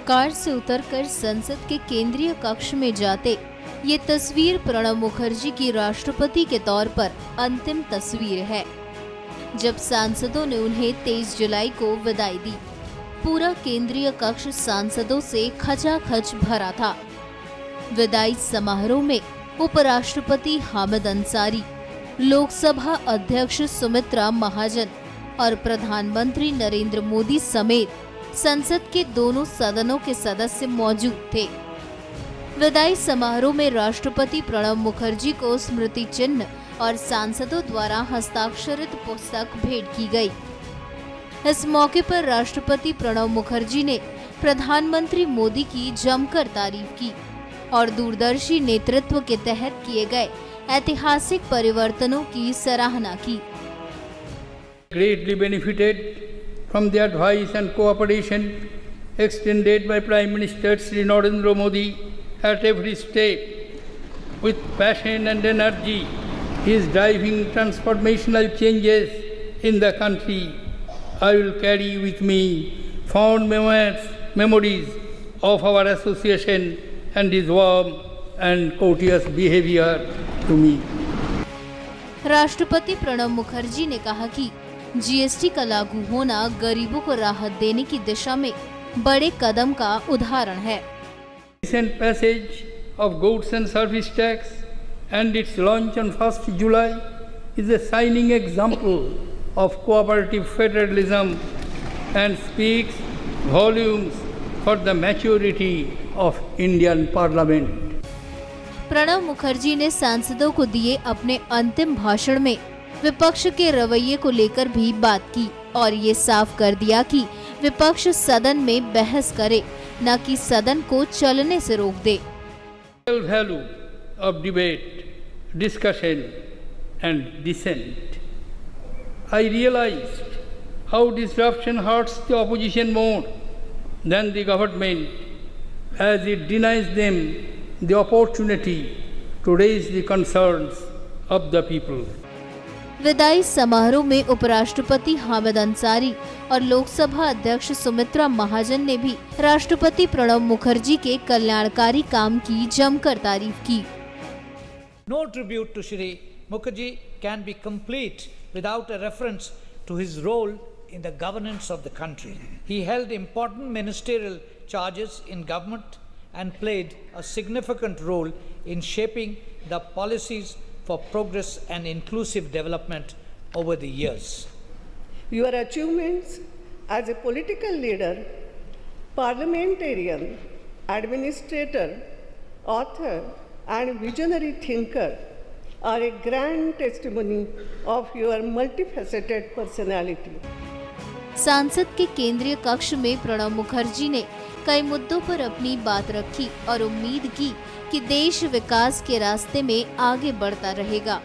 Car से उतरकर संसद के केंद्रीय कक्ष में जाते ये तस्वीर प्रणब मुखर्जी की राष्ट्रपति के तौर पर अंतिम तस्वीर है। जब सांसदों ने उन्हें 23 जुलाई को विदाई दी, पूरा केंद्रीय कक्ष सांसदों से खचाखच भरा था। विदाई समारोह में उपराष्ट्रपति हामिद अंसारी, लोकसभा अध्यक्ष सुमित्रा महाजन और प्रधानमंत्री नरेंद्र मोदी समेत संसद के दोनों सदनों के सदस्य मौजूद थे। विदाई समारोह में राष्ट्रपति प्रणब मुखर्जी को स्मृति चिन्ह और सांसदों द्वारा हस्ताक्षरित पुस्तक भेंट की गई। इस मौके पर राष्ट्रपति प्रणब मुखर्जी ने प्रधानमंत्री मोदी की जमकर तारीफ की और दूरदर्शी नेतृत्व के तहत किए गए ऐतिहासिक परिवर्तनों की सराहना की। Greatly benefited from the advice and cooperation extended by Prime Minister Shri Narendra Modi at every step. With passion and energy, he is driving transformational changes in the country. I will carry with me fond memories of our association and his warm and courteous behavior to me. राष्ट्रपति प्रणब मुखर्जी ने कहा कि GST का लागू होना गरीबों को राहत देने की दिशा में बड़े कदम का उदाहरण है। Recent passage of goods and service tax and its launch on 1st July is a shining example of cooperative federalism and speaks volumes for the maturity of Indian Parliament. Pranab Mukherjee ने सांसदों को दिए अपने अंतिम भाषण में विपक्ष के रवैये को लेकर भी बात की और ये साफ कर दिया कि विपक्ष सदन में बहस करे, न कि सदन को चलने से रोक दे। Value of debate, discussion and dissent. I realized how disruption hurts the opposition more than the government, as it denies them the opportunity to raise the concerns of the people. विदाई समारोह में उपराष्ट्रपति हामिद अंसारी और लोकसभा अध्यक्ष सुमित्रा महाजन ने भी राष्ट्रपति प्रणब मुखर्जी के कल्याणकारी काम की जमकर तारीफ की। No tribute to Shri Mukherjee can be complete without a reference to his role in the governance of the country. He held important ministerial charges in government and played a significant role in shaping the policies for progress and inclusive development over the years. Your achievements as a political leader, parliamentarian, administrator, author and visionary thinker are a grand testimony of your multifaceted personality. सांसद के केंद्रीय कक्ष में प्रणब मुखर्जी ने कई मुद्दों पर अपनी बात रखी और उम्मीद की कि देश विकास के रास्ते में आगे बढ़ता रहेगा।